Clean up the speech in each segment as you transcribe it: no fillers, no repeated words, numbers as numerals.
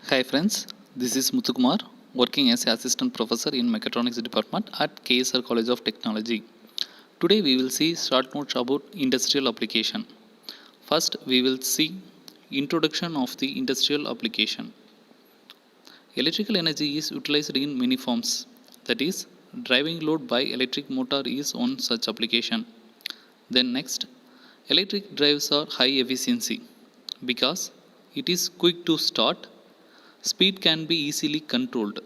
Hi friends, this is Muthukumar working as assistant professor in mechatronics department at KSR College of Technology. Today we will see short notes about industrial application. First we will see introduction of the industrial application. Electrical energy is utilized in many forms, that is driving load by electric motor is one such application. Then next, electric drives are high efficiency because it is quick to start. Speed can be easily controlled.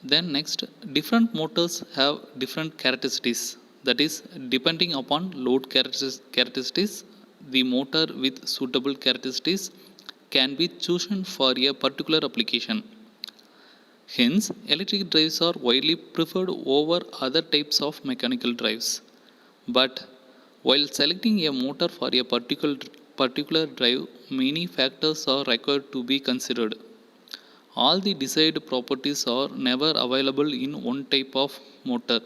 Then next, different motors have different characteristics. That is, depending upon load characteristics, the motor with suitable characteristics can be chosen for a particular application. Hence, electric drives are widely preferred over other types of mechanical drives. But while selecting a motor for a particular drive, many factors are required to be considered. All the desired properties are never available in one type of motor,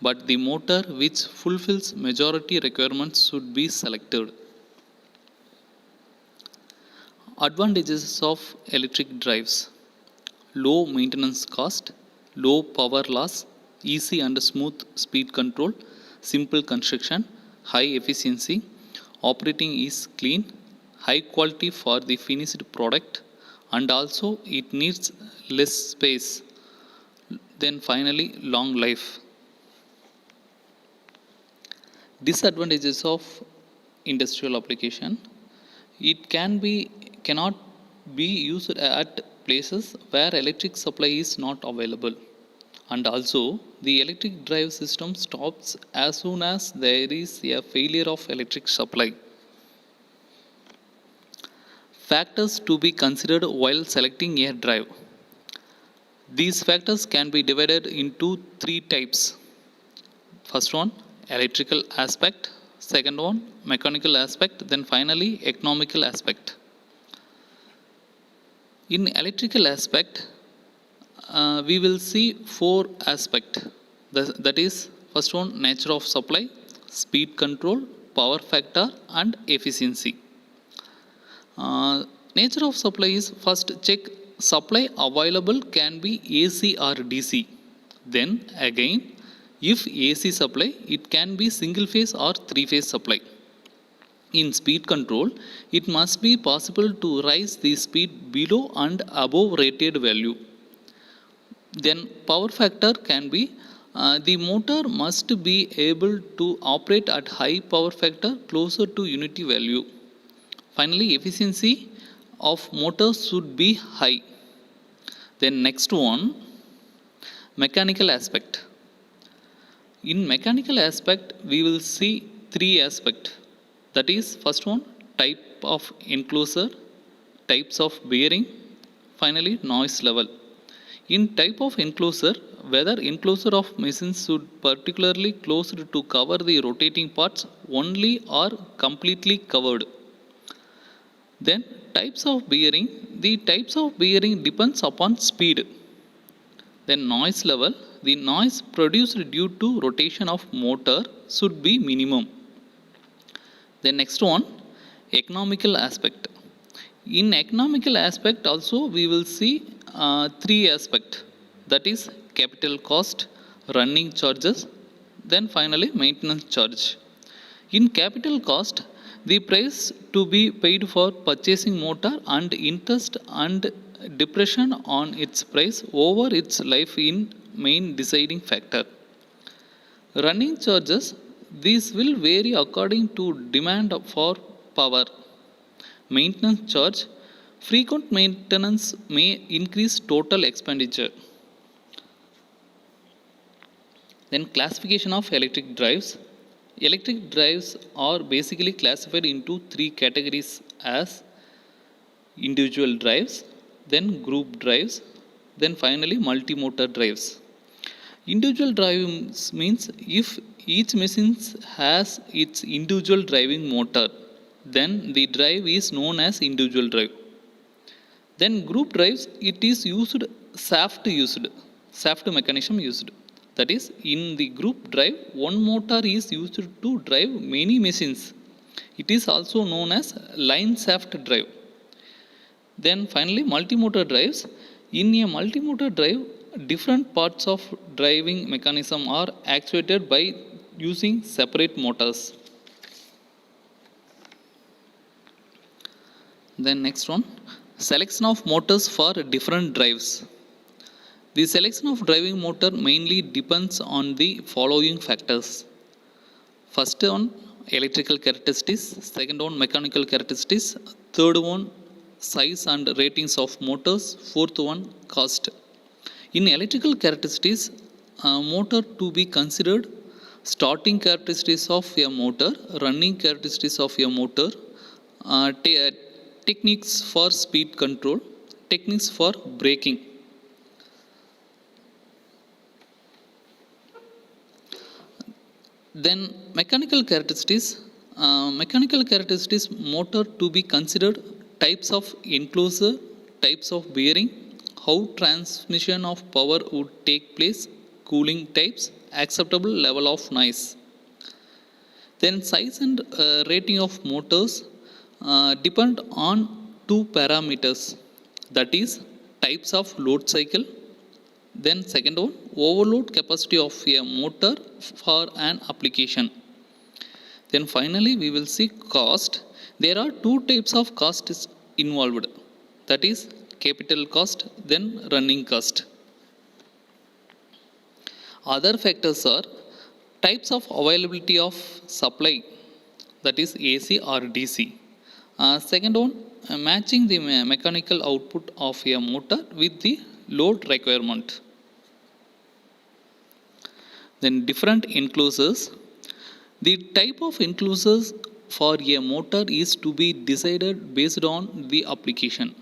but the motor which fulfills majority requirements should be selected. Advantages of electric drives: low maintenance cost, low power loss, easy and smooth speed control, simple construction, high efficiency, operating is clean, high quality for the finished product, and also it needs less space. Then finally, long life. Disadvantages of industrial application: it cannot be used at places where electric supply is not available, and also the electric drive system stops as soon as there is a failure of electric supply. Factors to be considered while selecting a drive: these factors can be divided into three types. First one, electrical aspect; second one, mechanical aspect; then finally economical aspect. In electrical aspect, we will see four aspects. That is, first one, nature of supply, speed control, power factor, and efficiency. Nature of supply is, first check supply available can be AC or DC. Then again, if AC supply, it can be single phase or three phase supply. In speed control, it must be possible to raise the speed below and above rated value. Then power factor can be, the motor must be able to operate at high power factor closer to unity value. Finally, efficiency of motors should be high. Then next one, mechanical aspect. In mechanical aspect, we will see three aspects. That is, first one, type of enclosure, types of bearing, finally noise level. In type of enclosure, whether enclosure of machines should particularly closed to cover the rotating parts only or completely covered. Then types of bearing, the types of bearing depends upon speed. Then noise level, the noise produced due to rotation of motor should be minimum. The next one, economical aspect. In economical aspect also we will see three aspects, that is capital cost, running charges, then finally maintenance charge. In capital cost, the price to be paid for purchasing motor and interest and depreciation on its price over its life in main deciding factor. Running charges, these will vary according to demand for power. Maintenance charge, frequent maintenance may increase total expenditure. Then classification of electric drives. Electric drives are basically classified into three categories as individual drives, then group drives, then finally multi-motor drives. Individual drives means if each machine has its individual driving motor, then the drive is known as individual drive. Then group drives, it is shaft mechanism used. That is, in the group drive, one motor is used to drive many machines. It is also known as line shaft drive. Then finally multimotor drives. In a multimotor drive, different parts of driving mechanism are actuated by using separate motors. Then next one, selection of motors for different drives. The selection of driving motor mainly depends on the following factors. First one, electrical characteristics. Second one, mechanical characteristics. Third one, size and ratings of motors. Fourth one, cost. In electrical characteristics, motor to be considered: starting characteristics of a motor, running characteristics of a motor, techniques for speed control, techniques for braking. Then mechanical characteristics. Mechanical characteristics motor to be considered: types of enclosure, types of bearing, how transmission of power would take place, cooling types, acceptable level of noise. Then size and rating of motors depend on two parameters, that is types of load cycle. Then second one, overload capacity of a motor for an application. Then finally we will see cost. There are two types of costs involved, that is capital cost, then running cost. Other factors are types of availability of supply, that is AC or DC. Second one, matching the mechanical output of a motor with the load requirement. Then different enclosures. The type of enclosures for a motor is to be decided based on the application.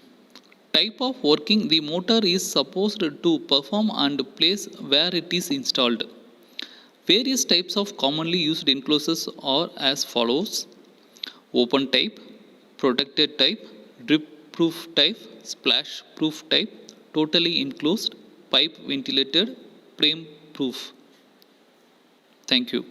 Type of working the motor is supposed to perform and place where it is installed. Various types of commonly used enclosures are as follows: open type, protected type, drip proof type, splash proof type, totally enclosed, pipe ventilated, frame proof. Thank you.